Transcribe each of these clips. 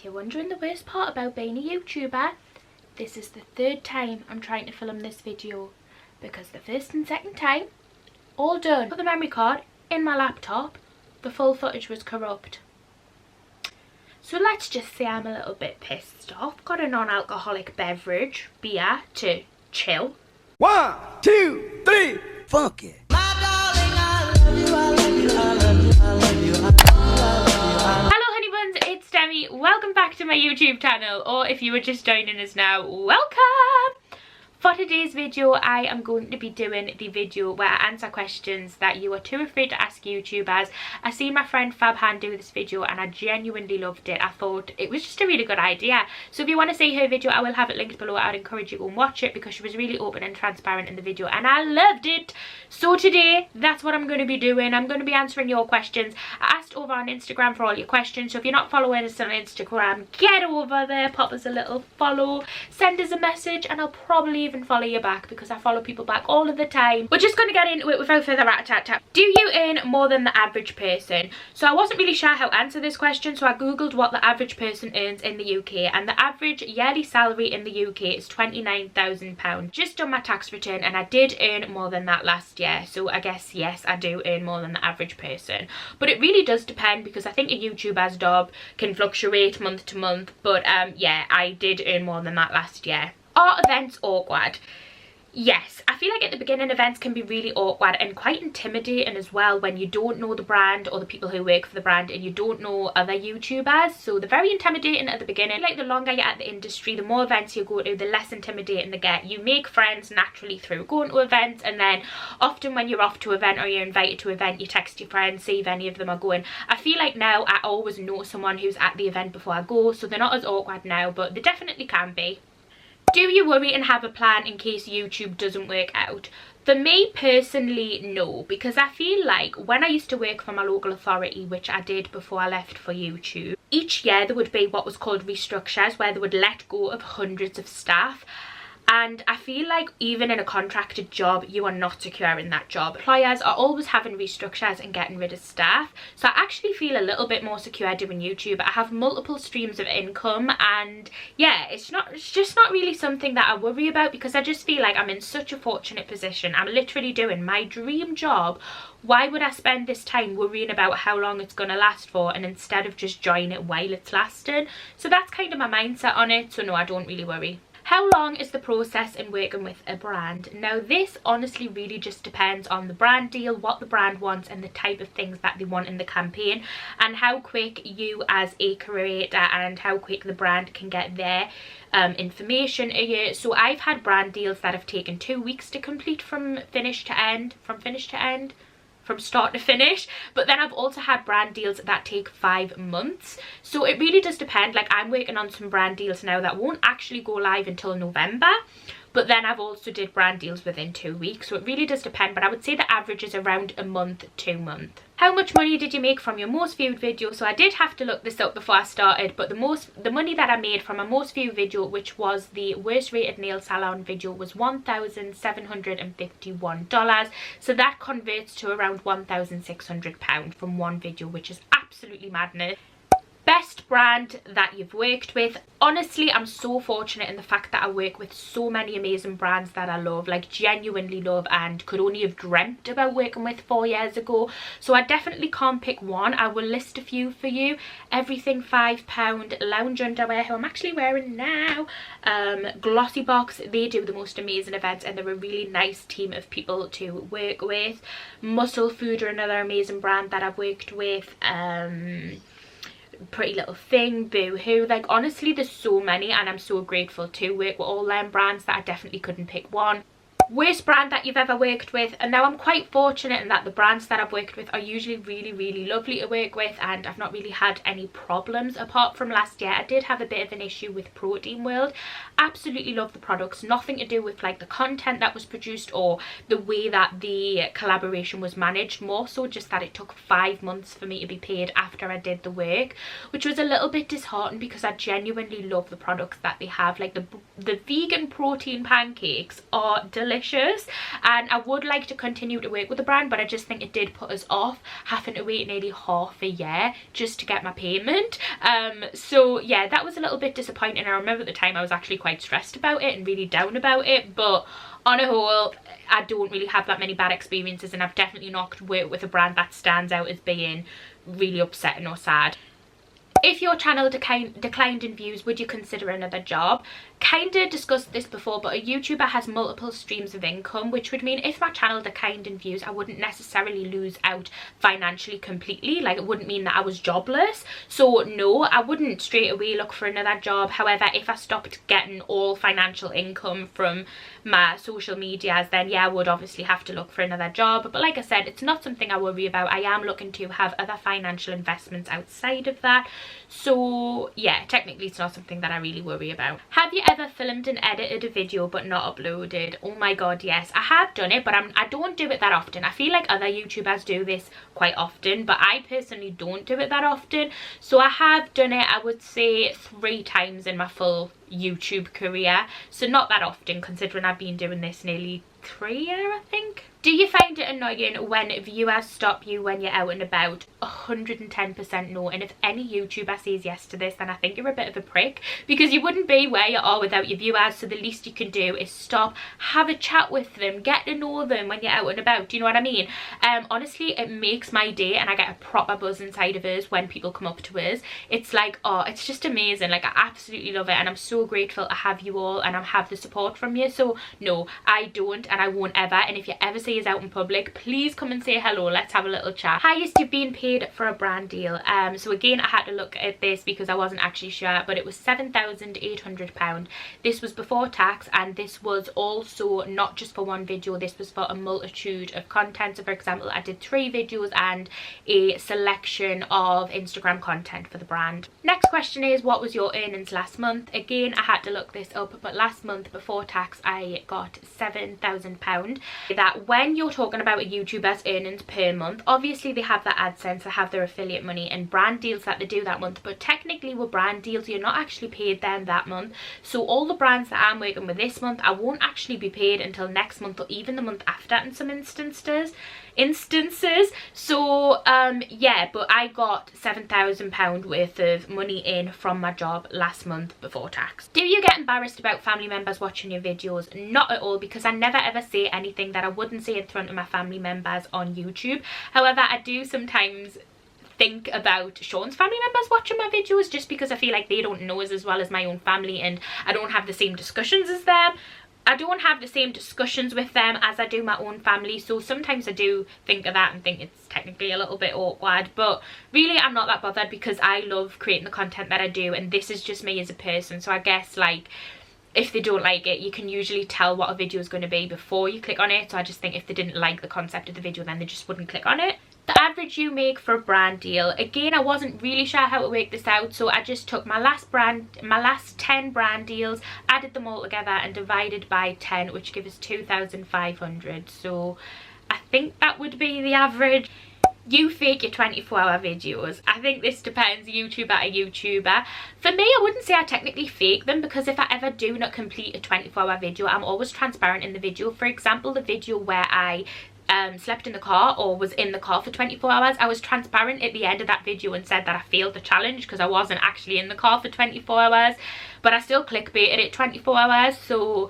you're wondering the worst part about being a YouTuber, this is the third time I'm trying to film this video, because the first and second time, all done. Put the memory card in my laptop, the full footage was corrupt. So let's just say I'm a little bit pissed off. Got a non-alcoholic beverage, beer, to chill. 1, 2, 3, fuck it. Hello honey buns, it's Demi. Welcome back to my YouTube channel, or if you were just joining us now, welcome! For today's video, I am going to be doing the video where I answer questions that you are too afraid to ask YouTubers. I seen my friend Fabhan do this video and I genuinely loved it. I thought it was just a really good idea. So if you want to see her video, I will have it linked below. I would encourage you to go and watch it because she was really open and transparent in the video and I loved it. So today, that's what I'm going to be doing. I'm going to be answering your questions. I asked over on Instagram for all your questions. So if you're not following us on Instagram, get over there, pop us a little follow, send us a message, and I'll probably even follow you back because I follow people back all of the time. We're just going to get into it without further ado. Do you earn more than the average person? So I wasn't really sure how to answer this question, so I googled what the average person earns in the UK, and the average yearly salary in the UK is £29,000. Just done my tax return and I did earn more than that last year, so I guess yes, I do earn more than the average person. But it really does depend because I think a YouTuber's job can fluctuate month to month, but yeah, I did earn more than that last year. Are events awkward? Yes, I feel like at the beginning events can be really awkward and quite intimidating as well when you don't know the brand or the people who work for the brand and you don't know other YouTubers. So they're very intimidating at the beginning. Like the longer you're at the industry, the more events you go to, the less intimidating they get. You make friends naturally through going to events, and then often when you're off to an event or you're invited to an event, you text your friends, see if any of them are going. I feel like now I always know someone who's at the event before I go, so they're not as awkward now, but they definitely can be. Do you worry and have a plan in case YouTube doesn't work out? For me personally, no, because I feel like when I used to work for my local authority, which I did before I left for YouTube, each year there would be what was called restructures where they would let go of hundreds of staff. And I feel like even in a contracted job, you are not secure in that job. Employers are always having restructures and getting rid of staff. So I actually feel a little bit more secure doing YouTube. I have multiple streams of income and yeah, it's just not really something that I worry about because I just feel like I'm in such a fortunate position. I'm literally doing my dream job. Why would I spend this time worrying about how long it's going to last for, and instead of just join it while it's lasting? So that's kind of my mindset on it. So no, I don't really worry. How long is the process in working with a brand? Now this honestly really just depends on the brand deal, what the brand wants and the type of things that they want in the campaign, and how quick you as a creator and how quick the brand can get their information a year. So I've had brand deals that have taken 2 weeks to complete from start to finish, but then I've also had brand deals that take 5 months. So it really does depend. Like I'm working on some brand deals now that won't actually go live until November, but then I've also did brand deals within 2 weeks. So it really does depend, but I would say the average is around a month, 2 months. How much money did you make from your most viewed video? So I did have to look this up before I started, but the money that I made from my most viewed video, which was the worst rated nail salon video, was $1,751. So that converts to around £1,600 from one video, which is absolutely madness. Best brand that you've worked with? Honestly, I'm so fortunate in the fact that I work with so many amazing brands that I love, like genuinely love, and could only have dreamt about working with 4 years ago. So I definitely can't pick one. I will list a few for you. Everything £5 lounge underwear, who I'm actually wearing now. Glossy Box, they do the most amazing events and they're a really nice team of people to work with. Muscle Food are another amazing brand that I've worked with. Pretty Little Thing, Boohoo, like honestly there's so many and I'm so grateful to work with all them brands that I definitely couldn't pick one. Worst brand that you've ever worked with? And now I'm quite fortunate in that the brands that I've worked with are usually really lovely to work with and I've not really had any problems apart from last year. I did have a bit of an issue with Protein World. Absolutely love the products, nothing to do with like the content that was produced or the way that the collaboration was managed, more so just that it took 5 months for me to be paid after I did the work, which was a little bit disheartening because I genuinely love the products that they have. Like the vegan protein pancakes are delicious. delicious, and I would like to continue to work with the brand, but I just think it did put us off having to wait nearly half a year just to get my payment. So yeah, that was a little bit disappointing. I remember at the time I was actually quite stressed about it and really down about it, but on a whole, I don't really have that many bad experiences, and I've definitely not worked with a brand that stands out as being really upsetting or sad. If your channel declined in views, would you consider another job? Kinda discussed this before, but a YouTuber has multiple streams of income, which would mean if my channel declined in views, I wouldn't necessarily lose out financially completely. Like, it wouldn't mean that I was jobless. So no, I wouldn't straight away look for another job. However, if I stopped getting all financial income from my social medias, then yeah, I would obviously have to look for another job. But like I said, it's not something I worry about. I am looking to have other financial investments outside of that. So yeah, technically it's not something that I really worry about. Have you ever filmed and edited a video but not uploaded? Oh my god, yes, I have done it, but I don't do it that often. I feel like other YouTubers do this quite often, but I personally don't do it that often. So I have done it, I would say 3 times in my full YouTube career, so not that often considering I've been doing this nearly 3 years, I think. Do you find it annoying when viewers stop you when you're out and about? 110% no, and if any YouTuber says yes to this, then I think you're a bit of a prick, because you wouldn't be where you are without your viewers. So the least you can do is stop, have a chat with them, get to know them when you're out and about. Do you know what I mean? Honestly, it makes my day, and I get a proper buzz inside of us when people come up to us. It's like, oh, it's just amazing. Like, I absolutely love it, and I'm so grateful to have you all and I have the support from you. So no, I don't, and I won't ever. And if you ever see us out in public, please come and say hello, let's have a little chat. Highest you've been paid for a brand deal? So again, I had to look at this because I wasn't actually sure, but it was £7,800. This was before tax, and this was also not just for one video, this was for a multitude of content. So for example, I did 3 videos and a selection of Instagram content for the brand. Next question is, what was your earnings last month? Again, I had to look this up, but last month before tax I got £7,000. That when you're talking about a YouTuber's earnings per month, obviously they have their AdSense, they have their affiliate money and brand deals that they do that month, but technically with brand deals you're not actually paid them that month. So all the brands that I'm working with this month, I won't actually be paid until next month or even the month after in some instances. So yeah, but I got £7,000 worth of money in from my job last month before tax. Do you get embarrassed about family members watching your videos? Not at all, because I never ever say anything that I wouldn't say in front of my family members on YouTube. However, I do sometimes think about Sean's family members watching my videos, just because I feel like they don't know us as well as my own family, and I don't have the same discussions as them. I don't have the same discussions with them as I do my own family, so sometimes I do think of that and think it's technically a little bit awkward, but really I'm not that bothered because I love creating the content that I do, and this is just me as a person. So I guess, like, if they don't like it, you can usually tell what a video is going to be before you click on it. So I just think if they didn't like the concept of the video, then they just wouldn't click on it. The average you make for a brand deal. Again, I wasn't really sure how to work this out, so I just took my last 10 brand deals, added them all together and divided by 10, which gives us 2,500. So I think that would be the average. You fake your 24-hour videos. I think this depends YouTuber to YouTuber. For me, I wouldn't say I technically fake them, because if I ever do not complete a 24-hour video, I'm always transparent in the video. For example, the video where I slept in the car or was in the car for 24 hours, I was transparent at the end of that video and said that I failed the challenge because I wasn't actually in the car for 24 hours, but I still clickbaited it 24 hours. So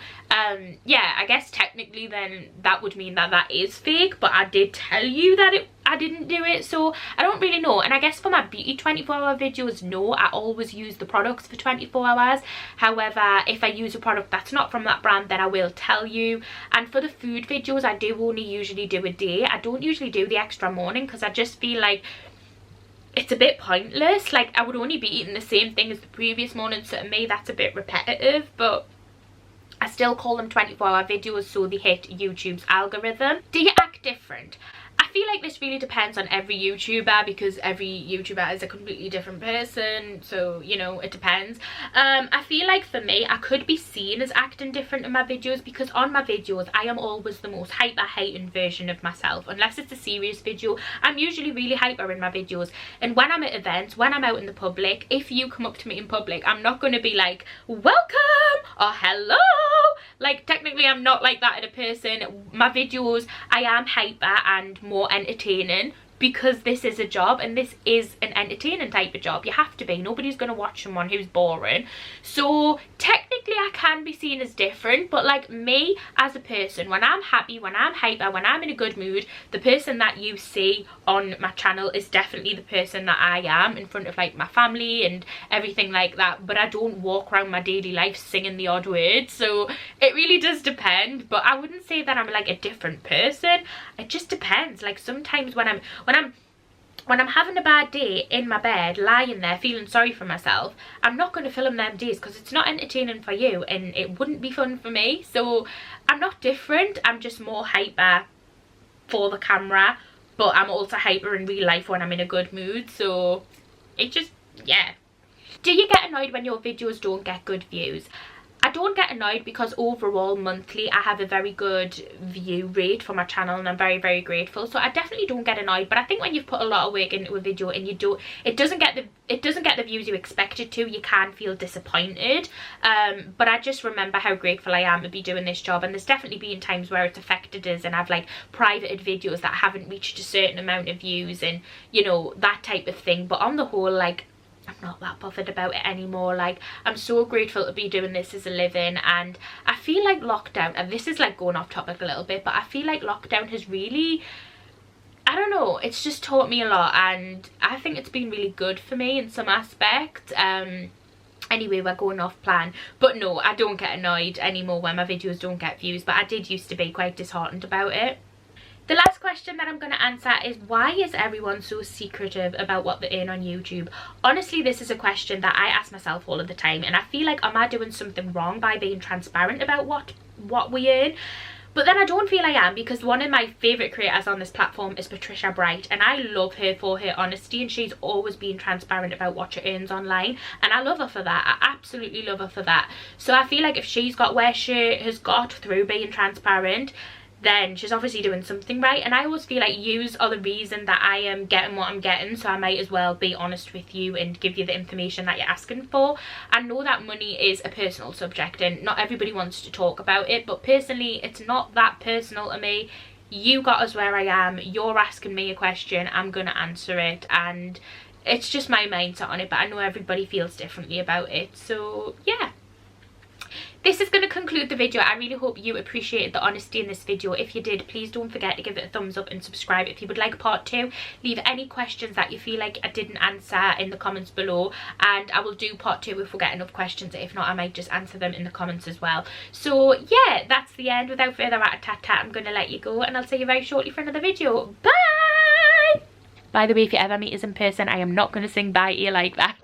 yeah, I guess technically then that would mean that that is fake, but I did tell you that I didn't do it, so I don't really know. And I guess for my beauty 24-hour videos, no, I always use the products for 24 hours. However, if I use a product that's not from that brand, then I will tell you. And for the food videos, I do only usually do a day. I don't usually do the extra morning because I just feel like it's a bit pointless. Like, I would only be eating the same thing as the previous morning, so to me that's a bit repetitive, but I still call them 24-hour videos so they hit YouTube's algorithm. Do you act different? I feel feel like this really depends on every YouTuber, because every YouTuber is a completely different person, so you know, it depends. I feel like for me, I could be seen as acting different in my videos, because on my videos I am always the most hyper heightened version of myself. Unless it's a serious video, I'm usually really hyper in my videos. And when I'm at events, when I'm out in the public, if you come up to me in public, I'm not going to be like, welcome or hello. Like, technically I'm not like that in a person. My videos, I am hyper and more entertaining, because this is a job, and this is an entertaining type of job. You have to be. Nobody's going to watch someone who's boring. So technically I can be seen as different, but like me as a person, when I'm happy, when I'm hyper, when I'm in a good mood, the person that you see on my channel is definitely the person that I am in front of like my family and everything like that. But I don't walk around my daily life singing the odd word, so it really does depend. But I wouldn't say that I'm like a different person. It just depends. Like, sometimes when I'm having a bad day in my bed, lying there feeling sorry for myself, I'm not going to film them days, because it's not entertaining for you and it wouldn't be fun for me. So I'm not different, I'm just more hyper for the camera, but I'm also hyper in real life when I'm in a good mood. So it just, yeah. Do you get annoyed when your videos don't get good views? I don't get annoyed, because overall monthly I have a very good view rate for my channel, and I'm very, very grateful. So I definitely don't get annoyed. But I think when you've put a lot of work into a video and it doesn't get the views you expect it to, you can feel disappointed. But I just remember how grateful I am to be doing this job, and there's definitely been times where it's affected us, and I've like privated videos that haven't reached a certain amount of views, and you know, that type of thing. But on the whole, like, I'm not that bothered about it anymore. Like, I'm so grateful to be doing this as a living. And I feel like lockdown, and this is like going off topic a little bit, but I feel like lockdown has really, I don't know, it's just taught me a lot, and I think it's been really good for me in some aspects. Anyway, we're going off plan. But no, I don't get annoyed anymore when my videos don't get views, but I did used to be quite disheartened about it. The last question that I'm going to answer is, why is everyone so secretive about what they earn on YouTube? Honestly, this is a question that I ask myself all of the time, and I feel like, am I doing something wrong by being transparent about what we earn? But then I don't feel I am, because one of my favourite creators on this platform is Patricia Bright, and I love her for her honesty, and she's always been transparent about what she earns online, and I love her for that. I absolutely love her for that. So I feel like if she's got where she has got through being transparent, then she's obviously doing something right. And I always feel like yous are the reason that I am getting what I'm getting, so I might as well be honest with you and give you the information that you're asking for. I know that money is a personal subject and not everybody wants to talk about it, but personally it's not that personal to me. You got us where I am, you're asking me a question, I'm gonna answer it, and it's just my mindset on it. But I know everybody feels differently about it, so yeah. This is going to conclude the video. I really hope you appreciated the honesty in this video. If you did, please don't forget to give it a thumbs up and subscribe. If you would like part 2, leave any questions that you feel like I didn't answer in the comments below, and I will do part 2 if we get enough questions. If not, I might just answer them in the comments as well. So yeah, that's the end. Without further ado, I'm going to let you go, and I'll see you very shortly for another video. Bye! By the way, if you ever meet us in person, I am not going to sing bye to you like that.